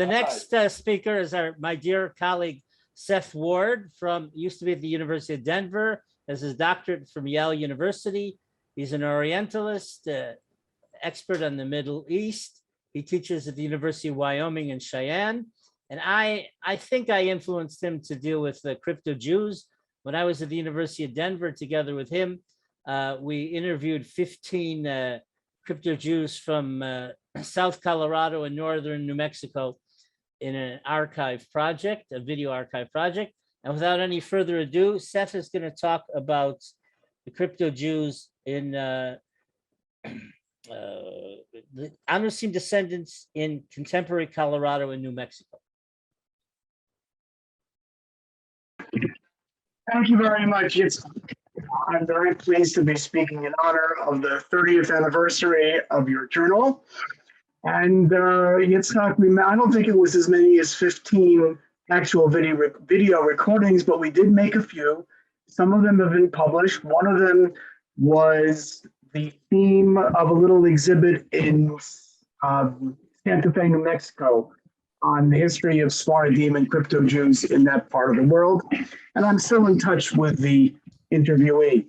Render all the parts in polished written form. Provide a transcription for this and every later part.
The next speaker is my dear colleague, Seth Ward, used to be at the University of Denver, has his doctorate from Yale University. He's an Orientalist, expert on the Middle East. He teaches at the University of Wyoming in Cheyenne. And I think I influenced him to deal with the crypto Jews. When I was at the University of Denver together with him, we interviewed 15 crypto Jews from South Colorado and northern New Mexico in an archive project, a video archive project. And without any further ado, Seth is going to talk about the crypto Jews in the Anusim Descendants in contemporary Colorado and New Mexico. Thank you very much. I'm very pleased to be speaking in honor of the 30th anniversary of your journal. And Yitzhak, I don't think it was as many as 15 actual video recordings, but we did make a few. Some of them have been published. One of them was the theme of a little exhibit in Santa Fe, New Mexico, on the history of Sephardim and crypto Jews in that part of the world. And I'm still in touch with the interviewee.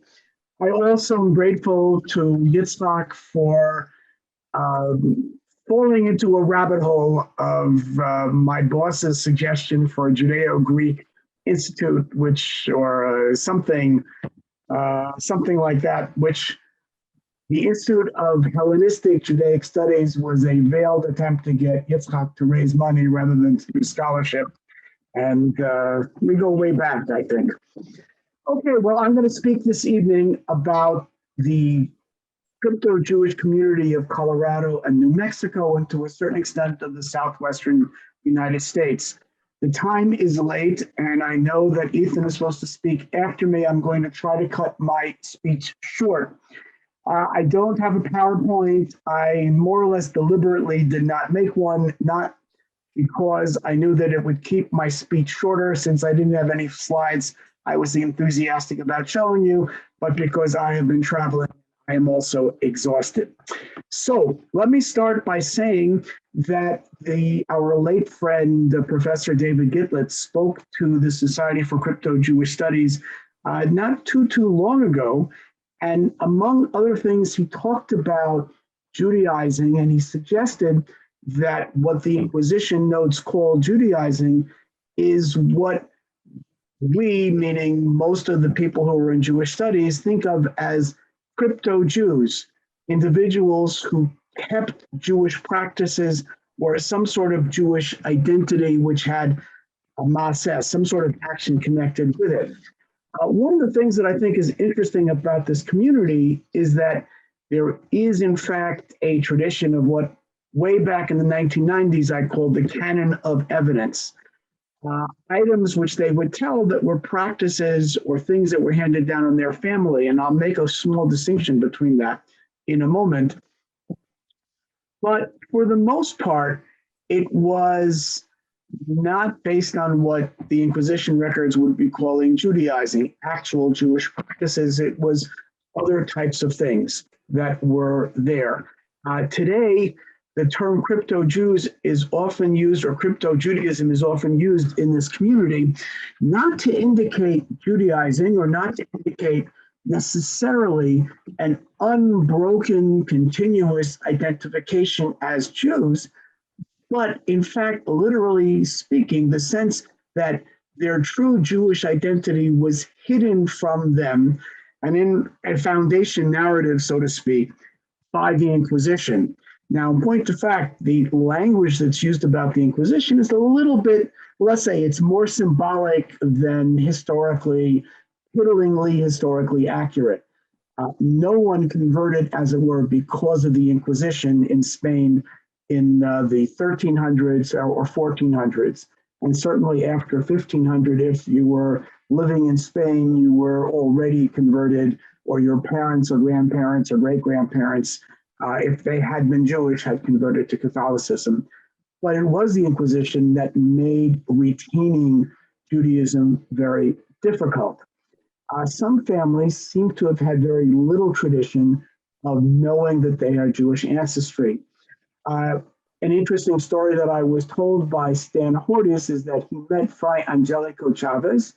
I also am grateful to Yitzhak for falling into a rabbit hole of my boss's suggestion for a Judeo-Greek Institute, or something like that, which the Institute of Hellenistic Judaic Studies was a veiled attempt to get Yitzhak to raise money rather than to do scholarship. And we go way back, I think. Okay, well, I'm going to speak this evening about the crypto-Jewish community of Colorado and New Mexico, and to a certain extent of the southwestern United States. The time is late, and I know that Ethan is supposed to speak after me. I'm going to try to cut my speech short. I don't have a PowerPoint. I more or less deliberately did not make one, not because I knew that it would keep my speech shorter since I didn't have any slides I was enthusiastic about showing you, but because I have been traveling, I am also exhausted. So let me start by saying that our late friend, Professor David Gitlitz, spoke to the Society for Crypto-Jewish Studies not too long ago. And among other things, he talked about Judaizing, and he suggested that what the Inquisition notes call Judaizing is what we, meaning most of the people who are in Jewish studies, think of as crypto-Jews, individuals who kept Jewish practices or some sort of Jewish identity which had a maaseh, some sort of action connected with it. One of the things that I think is interesting about this community is that there is, in fact, a tradition of what way back in the 1990s I called the canon of evidence. Items which they would tell that were practices or things that were handed down in their family. And I'll make a small distinction between that in a moment. But for the most part, it was not based on what the Inquisition records would be calling Judaizing, actual Jewish practices. It was other types of things that were there. Today, the term crypto-Jews is often used, or crypto-Judaism is often used in this community, not to indicate Judaizing or not to indicate necessarily an unbroken, continuous identification as Jews, but in fact, literally speaking, the sense that their true Jewish identity was hidden from them and in a foundation narrative, so to speak, by the Inquisition. Now, in point of fact, the language that's used about the Inquisition is a little bit, let's say, it's more symbolic than historically accurate. No one converted, as it were, because of the Inquisition in Spain in the 1300s or 1400s. And certainly after 1500, if you were living in Spain, you were already converted, or your parents or grandparents or great-grandparents, if they had been Jewish, had converted to Catholicism. But it was the Inquisition that made retaining Judaism very difficult. Some families seem to have had very little tradition of knowing that they are Jewish ancestry. An interesting story that I was told by Stan Hortis is that he met Fray Angelico Chavez,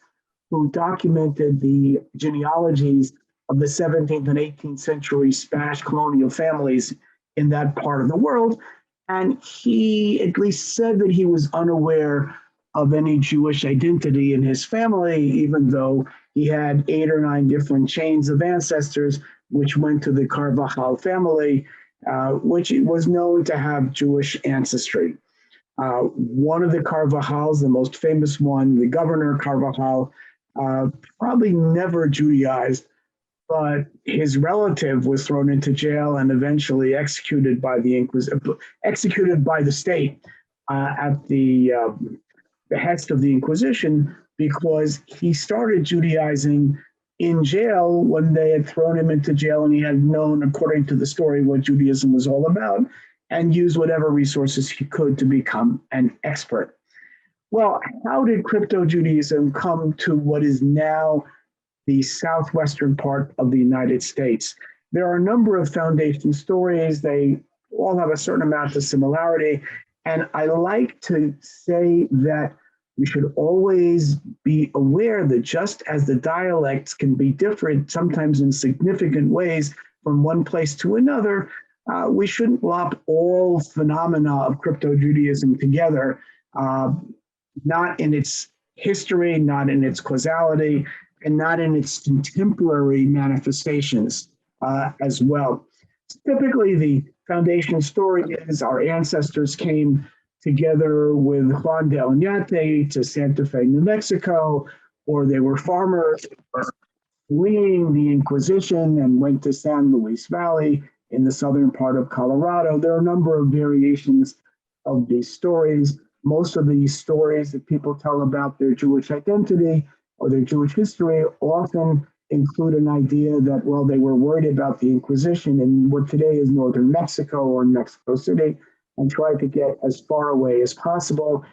who documented the genealogies of the 17th and 18th century Spanish colonial families in that part of the world. And he at least said that he was unaware of any Jewish identity in his family, even though he had 8 or 9 different chains of ancestors, which went to the Carvajal family, which was known to have Jewish ancestry. One of the Carvajals, the most famous one, the governor Carvajal, probably never Judaized, but his relative was thrown into jail and eventually executed by the state at the behest of the Inquisition, because he started Judaizing in jail when they had thrown him into jail and he had known, according to the story, what Judaism was all about, and used whatever resources he could to become an expert. Well, how did crypto-Judaism come to what is now the southwestern part of the United States? There are a number of foundation stories. They all have a certain amount of similarity. And I like to say that we should always be aware that just as the dialects can be different, sometimes in significant ways from one place to another, we shouldn't lump all phenomena of crypto-Judaism together, not in its history, not in its causality, and not in its contemporary manifestations as well. Typically, the foundation story is our ancestors came together with Juan de Oñate to Santa Fe, New Mexico, or they were farmers fleeing the Inquisition and went to San Luis Valley in the southern part of Colorado. There are a number of variations of these stories. Most of these stories that people tell about their Jewish identity or their Jewish history often include an idea that, well, they were worried about the Inquisition in what today is northern Mexico or Mexico City and tried to get as far away as possible.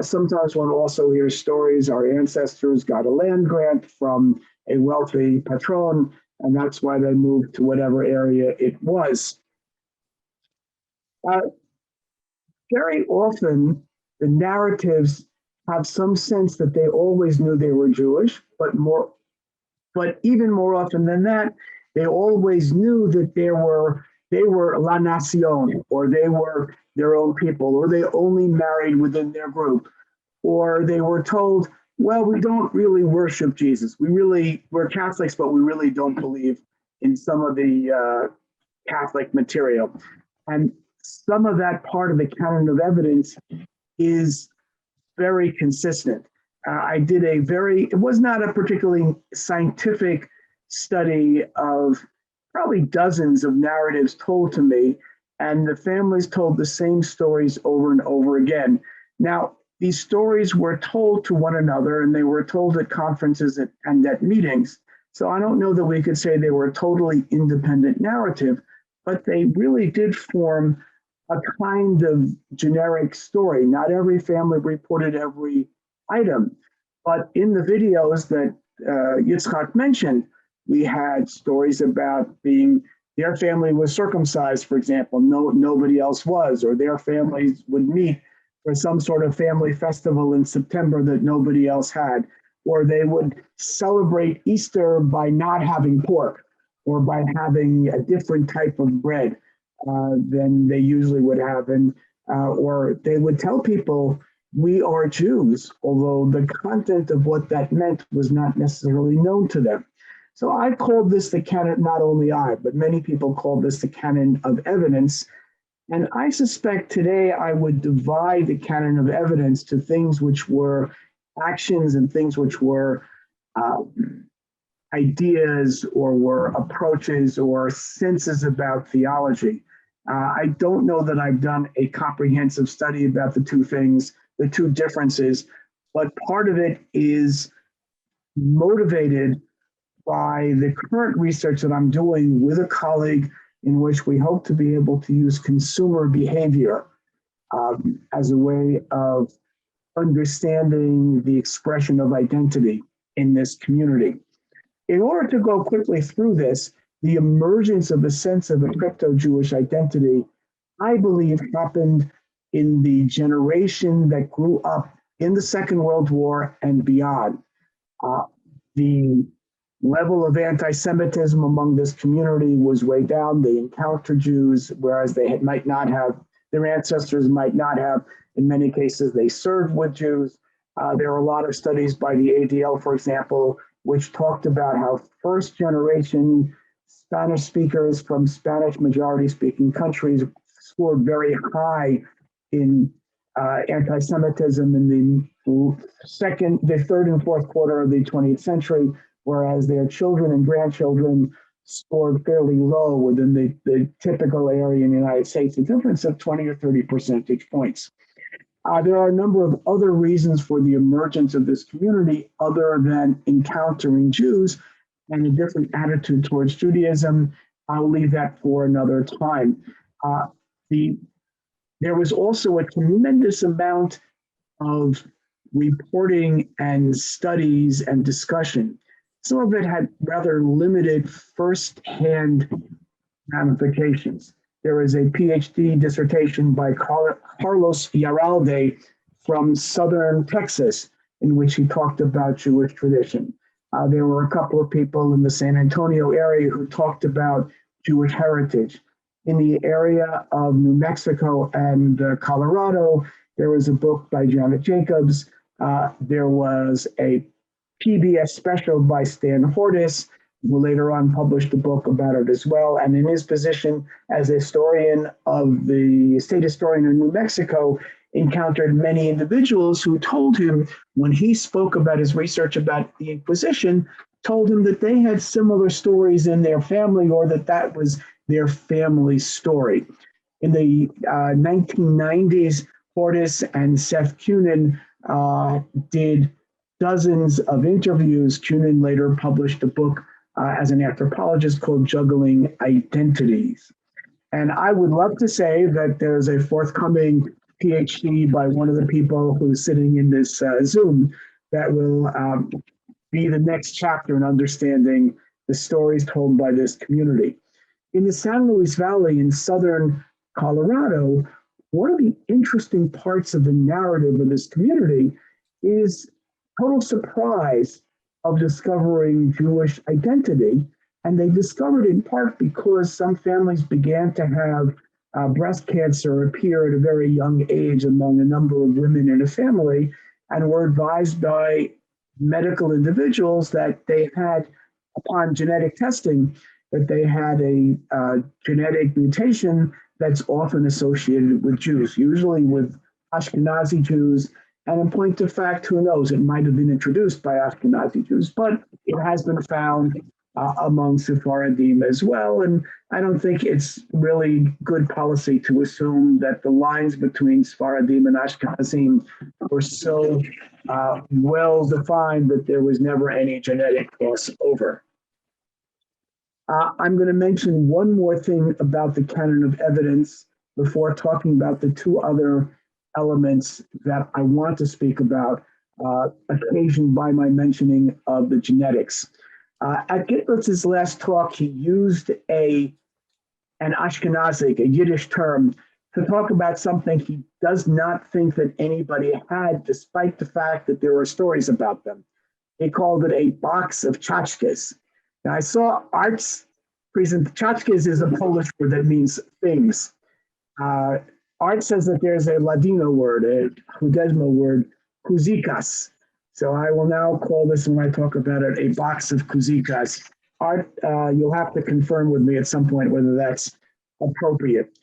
Sometimes one also hears stories our ancestors got a land grant from a wealthy patron, and that's why they moved to whatever area it was. Very often, the narratives have some sense that they always knew they were Jewish, but even more often than that, they always knew that they were La Nación, or they were their own people, or they only married within their group, or they were told, well, we don't really worship Jesus. We're Catholics, but we really don't believe in some of the Catholic material. And some of that part of the canon of evidence is very consistent. I did it was not a particularly scientific study of probably dozens of narratives told to me, and the families told the same stories over and over again. Now, these stories were told to one another, and they were told at conferences and at meetings. So I don't know that we could say they were a totally independent narrative, but they really did form a kind of generic story. Not every family reported every item, but in the videos that Yitzhak mentioned, we had stories about their family was circumcised, for example, nobody else was, or their families would meet for some sort of family festival in September that nobody else had, or they would celebrate Easter by not having pork or by having a different type of bread than they usually would have, or they would tell people, we are Jews, although the content of what that meant was not necessarily known to them. So I called this the canon, not only I, but many people call this the canon of evidence. And I suspect today I would divide the canon of evidence to things which were actions and things which were ideas or were approaches or senses about theology. I don't know that I've done a comprehensive study about the two things, the two differences, but part of it is motivated by the current research that I'm doing with a colleague in which we hope to be able to use consumer behavior as a way of understanding the expression of identity in this community. In order to go quickly through this, the emergence of the sense of a crypto-Jewish identity, I believe, happened in the generation that grew up in the Second World War and beyond. The level of anti-Semitism among this community was way down. They encountered Jews, whereas might not have, their ancestors might not have. In many cases, they served with Jews. There are a lot of studies by the ADL, for example, which talked about how first generation Spanish speakers from Spanish majority speaking countries scored very high in anti-Semitism in the third and fourth quarter of the 20th century, whereas their children and grandchildren scored fairly low within the typical area in the United States, a difference of 20 or 30 percentage points. There are a number of other reasons for the emergence of this community other than encountering Jews and a different attitude towards Judaism. I'll leave that for another time. There was also a tremendous amount of reporting and studies and discussion. Some of it had rather limited first-hand ramifications. There is a PhD dissertation by Carlos Yaralde from southern Texas, in which he talked about Jewish tradition. There were a couple of people in the San Antonio area who talked about Jewish heritage. In the area of New Mexico and Colorado, there was a book by Janet Jacobs. There was a PBS special by Stan Hortis, who later on published a book about it as well. And in his position as a historian of the state historian in New Mexico, encountered many individuals who told him, when he spoke about his research about the Inquisition, told him that they had similar stories in their family, or that was their family story. In the 1990s, Hortis and Seth did dozens of interviews. Kunin later published a book as an anthropologist called Juggling Identities. And I would love to say that there's a forthcoming PhD by one of the people who's sitting in this Zoom that will be the next chapter in understanding the stories told by this community. In the San Luis Valley in southern Colorado, one of the interesting parts of the narrative of this community is total surprise of discovering Jewish identity. And they discovered in part because some families began to have breast cancer appear at a very young age among a number of women in a family, and were advised by medical individuals that they had, upon genetic testing, that they had a genetic mutation that's often associated with Jews, usually with Ashkenazi Jews. And in point of fact, who knows, it might have been introduced by Ashkenazi Jews, but it has been found among Sephardim as well. And I don't think it's really good policy to assume that the lines between Sephardim and Ashkenazim were so well defined that there was never any genetic crossover. I'm going to mention one more thing about the canon of evidence before talking about the two other elements that I want to speak about, occasioned by my mentioning of the genetics. At Gitlitz's last talk, he used an Ashkenazic, a Yiddish term, to talk about something he does not think that anybody had, despite the fact that there are stories about them. He called it a box of tchotchkes. Now, I saw Art's present. Tchotchkes is a Polish word that means things. Art says that there's a Ladino word, a Hudezmo word, kuzikas. So I will now call this, when I talk about it, a box of kuzikas. Art, you'll have to confirm with me at some point whether that's appropriate.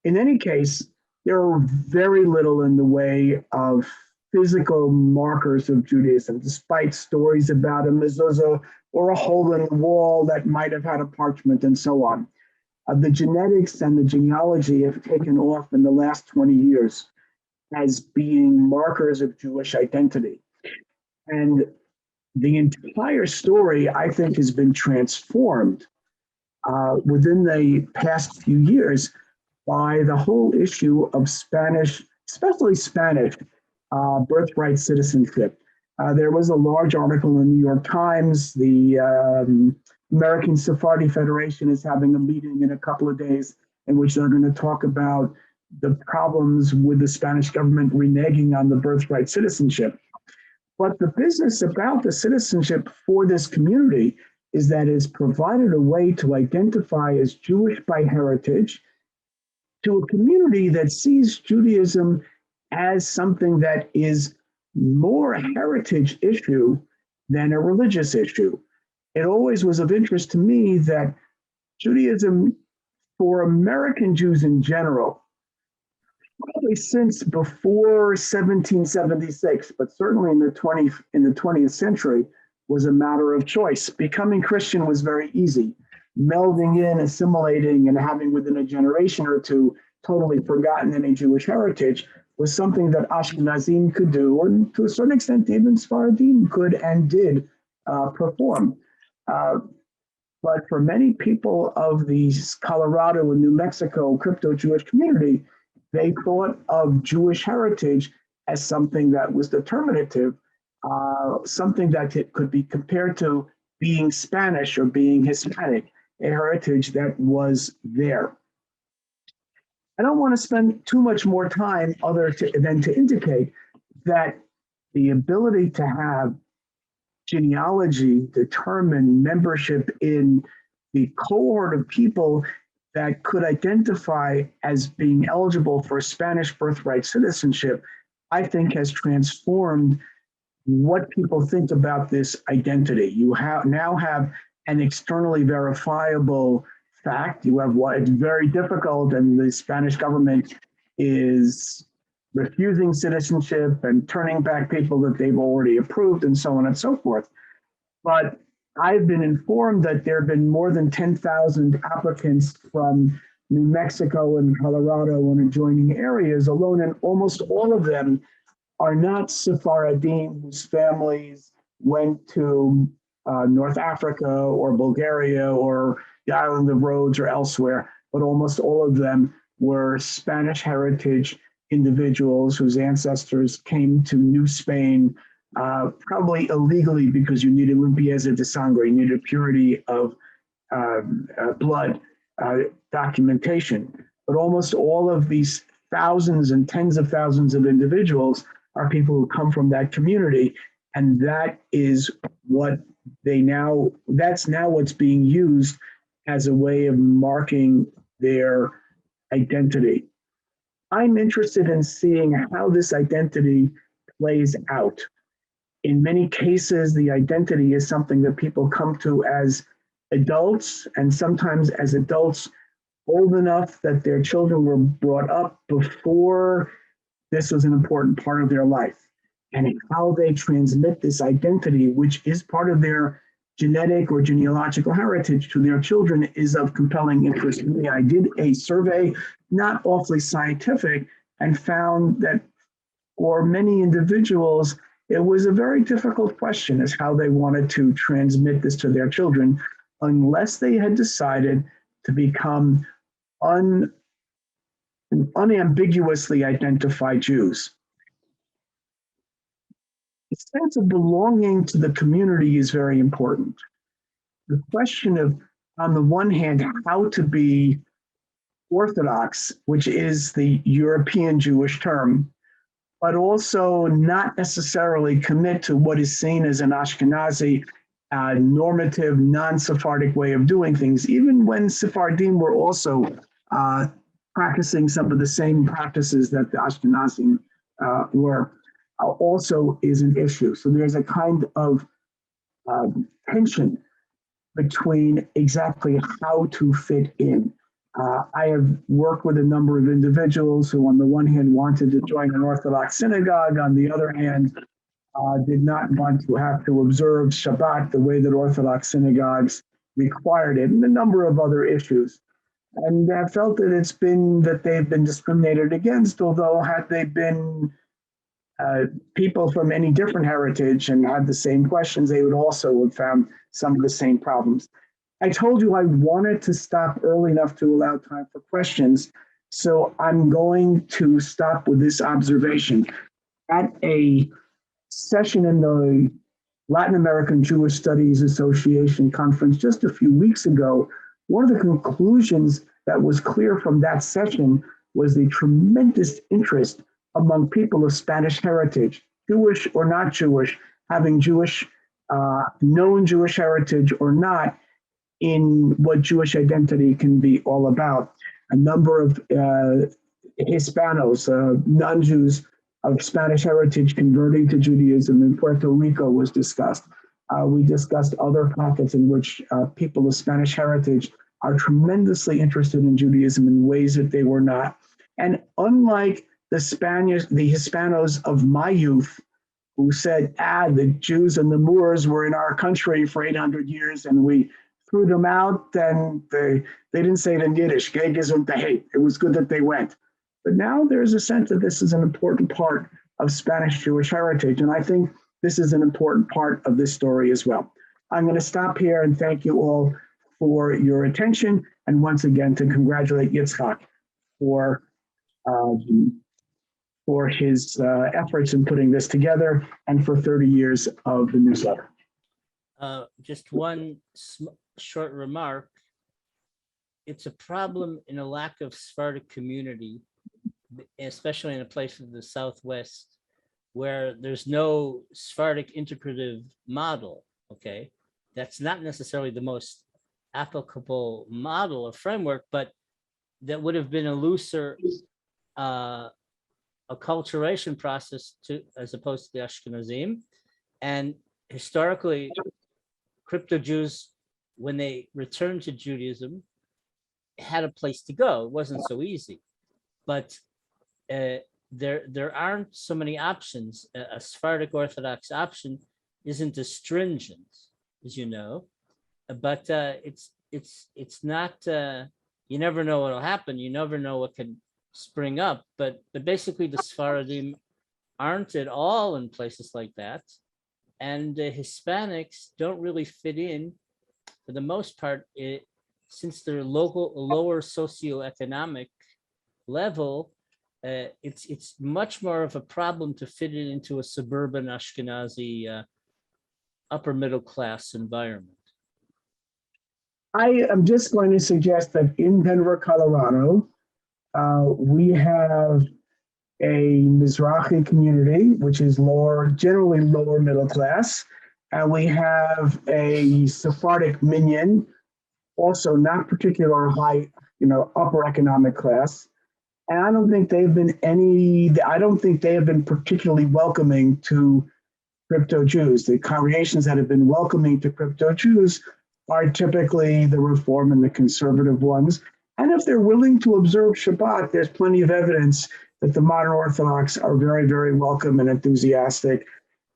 In any case, there are very little in the way of physical markers of Judaism, despite stories about them as there's a hole in the wall that might have had a parchment and so on. The genetics and the genealogy have taken off in the last 20 years as being markers of Jewish identity. And the entire story, I think, has been transformed within the past few years by the whole issue of Spanish, especially Spanish, birthright citizenship. There was a large article in the New York Times. The American Sephardi Federation is having a meeting in a couple of days in which they're going to talk about the problems with the Spanish government reneging on the birthright citizenship. But the business about the citizenship for this community is that it's provided a way to identify as Jewish by heritage to a community that sees Judaism as something that is more a heritage issue than a religious issue. It always was of interest to me that Judaism, for American Jews in general, probably since before 1776, but certainly in the 20th century, was a matter of choice. Becoming Christian was very easy. Melding in, assimilating, and having within a generation or two totally forgotten any Jewish heritage was something that Ashkenazim could do, and to a certain extent, even Sephardim could and did perform. But for many people of the Colorado and New Mexico crypto-Jewish community, they thought of Jewish heritage as something that was determinative, something that could be compared to being Spanish or being Hispanic, a heritage that was there. I don't want to spend too much more time than to indicate that the ability to have genealogy determine membership in the cohort of people that could identify as being eligible for Spanish birthright citizenship, I think has transformed what people think about this identity. You now have an externally verifiable fact. You have what it's very difficult, and the Spanish government is refusing citizenship and turning back people that they've already approved and so on and so forth. But I've been informed that there have been more than 10,000 applicants from New Mexico and Colorado and adjoining areas alone, and almost all of them are not Sephardim whose families went to North Africa or Bulgaria or the island of Rhodes or elsewhere, but almost all of them were Spanish heritage individuals whose ancestors came to New Spain, probably illegally because you needed limpieza de sangre, you needed purity of blood documentation. But almost all of these thousands and tens of thousands of individuals are people who come from that community. And that is what that's now what's being used as a way of marking their identity. I'm interested in seeing how this identity plays out. In many cases, the identity is something that people come to as adults, and sometimes as adults old enough that their children were brought up before this was an important part of their life. And how they transmit this identity, which is part of their genetic or genealogical heritage, to their children is of compelling interest to me. I did a survey, not awfully scientific, and found that for many individuals, it was a very difficult question as how they wanted to transmit this to their children, unless they had decided to become unambiguously identified Jews. The sense of belonging to the community is very important. The question of, on the one hand, how to be Orthodox, which is the European Jewish term, but also not necessarily commit to what is seen as an Ashkenazi, normative, non-Sephardic way of doing things, even when Sephardim were also practicing some of the same practices that the Ashkenazim were, also is an issue. So there's a kind of tension between exactly how to fit in. I have worked with a number of individuals who, on the one hand, wanted to join an Orthodox synagogue, on the other hand, did not want to have to observe Shabbat the way that Orthodox synagogues required it, and a number of other issues. And I felt that they've been discriminated against, although had they been people from any different heritage and had the same questions, they would also have found some of the same problems. I told you I wanted to stop early enough to allow time for questions, so I'm going to stop with this observation. At a session in the Latin American Jewish Studies Association conference just a few weeks ago, one of the conclusions that was clear from that session was the tremendous interest among people of Spanish heritage, Jewish or not Jewish, having Jewish, known Jewish heritage or not, in what Jewish identity can be all about. A number of Hispanos, non-Jews of Spanish heritage converting to Judaism in Puerto Rico was discussed. We discussed other pockets in which people of Spanish heritage are tremendously interested in Judaism in ways that they were not. And unlike the Hispanos of my youth, who said, the Jews and the Moors were in our country for 800 years and we threw them out, and they didn't say it in Yiddish, "Geh gesund hate." It was good that they went. But now there's a sense that this is an important part of Spanish Jewish heritage, and I think this is an important part of this story as well. I'm going to stop here and thank you all for your attention, and once again to congratulate Yitzchak for his efforts in putting this together and for 30 years of the newsletter. Just one short remark. It's a problem in a lack of Sephardic community, especially in a place of the Southwest where there's no Sephardic integrative model, okay? That's not necessarily the most applicable model or framework, but that would have been a looser acculturation process as opposed to the Ashkenazim. And historically, crypto-Jews, when they returned to Judaism, had a place to go. It wasn't so easy, but there aren't so many options. A Sephardic Orthodox option isn't as stringent, as you know, but it's not. You never know what'll happen. You never know what can spring up. But basically, the Sephardim aren't at all in places like that. And the Hispanics don't really fit in, for the most part, since they're lower socioeconomic level. It's much more of a problem to fit it into a suburban Ashkenazi upper middle class environment. I am just going to suggest that in Denver, Colorado, we have a Mizrahi community, which is generally lower middle class, and we have a Sephardic minyan, also not particular high, upper economic class. And I don't think they have been particularly welcoming to crypto Jews. The congregations that have been welcoming to crypto Jews are typically the Reform and the conservative ones. And if they're willing to observe Shabbat, there's plenty of evidence that the modern Orthodox are very, very welcome and enthusiastic.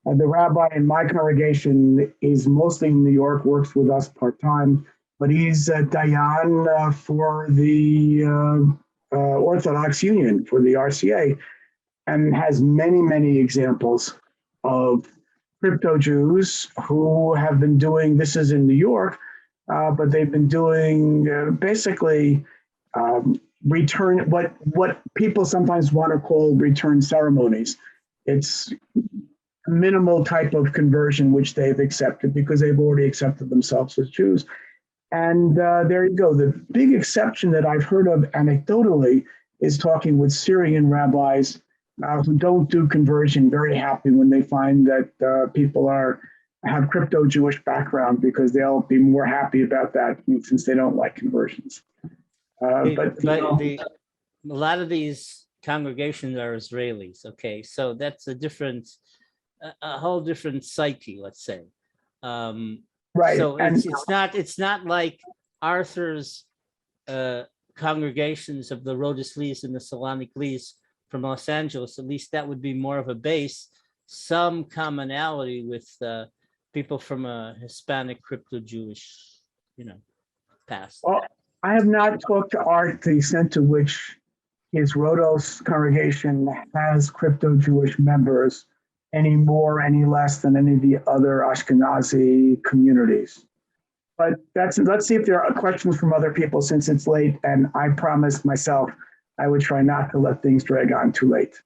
The rabbi in my congregation is mostly in New York, works with us part-time, but he's a Dayan for the Orthodox Union, for the RCA, and has many, many examples of crypto Jews who have been doing, this is in New York, but they've been doing basically return, what people sometimes want to call return ceremonies. It's a minimal type of conversion which they've accepted because they've already accepted themselves as Jews. And there you go. The big exception that I've heard of anecdotally is talking with Syrian rabbis who don't do conversion, very happy when they find that people have crypto Jewish background, because they'll be more happy about that since they don't like conversions. But a lot of these congregations are Israelis. Okay, so that's a whole different psyche, let's say. Right. So it's not like Arthur's congregations of the Rhodus Lees and the Salonic Lees from Los Angeles. At least that would be more of a base, some commonality with people from a Hispanic crypto-Jewish, past. Well, I have not talked to Art to the extent to which his Rhodos congregation has crypto-Jewish members any more, any less than any of the other Ashkenazi communities. But let's see if there are questions from other people since it's late, and I promised myself I would try not to let things drag on too late.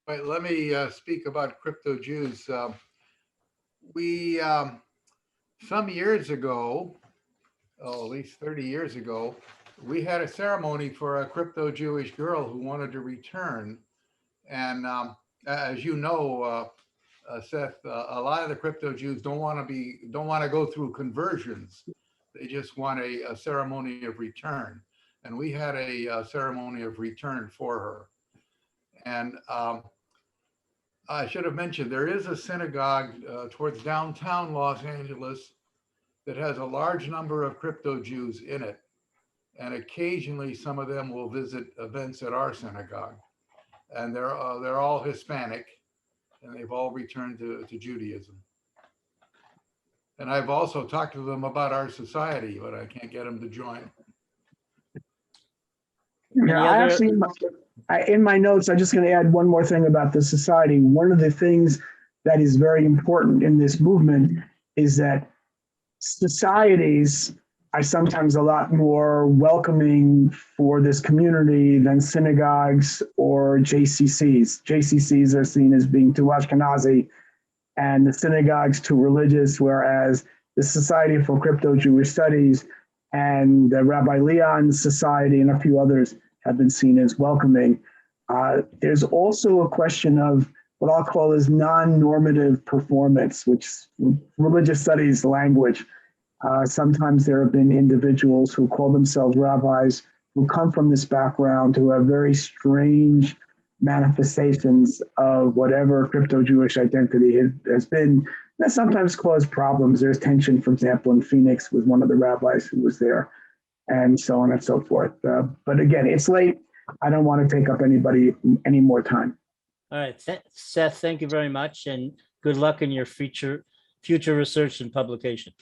Right, let me speak about crypto Jews. We, some years ago, at least 30 years ago, we had a ceremony for a crypto-Jewish girl who wanted to return. And as you know, Seth, a lot of the crypto-Jews don't want to go through conversions. They just want a ceremony of return. And we had a ceremony of return for her. And I should have mentioned, there is a synagogue towards downtown Los Angeles that has a large number of crypto-Jews in it. And occasionally some of them will visit events at our synagogue. And they're all Hispanic, and they've all returned to Judaism. And I've also talked to them about our society, but I can't get them to join. Yeah, I other- actually, in my notes, I'm just going to add one more thing about the society. One of the things that is very important in this movement is that societies are sometimes a lot more welcoming for this community than synagogues or JCCs. JCCs are seen as being too Ashkenazi and the synagogues too religious, whereas the Society for Crypto-Jewish Studies and the Rabbi Leon's Society and a few others have been seen as welcoming. There's also a question of what I'll call is non-normative performance, which religious studies language. Sometimes there have been individuals who call themselves rabbis who come from this background who have very strange manifestations of whatever crypto-Jewish identity has been. That sometimes cause problems. There's tension, for example, in Phoenix with one of the rabbis who was there, and so on and so forth. But again, it's late. I don't want to take up any more time. All right, Seth, thank you very much, and good luck in your future research and publication.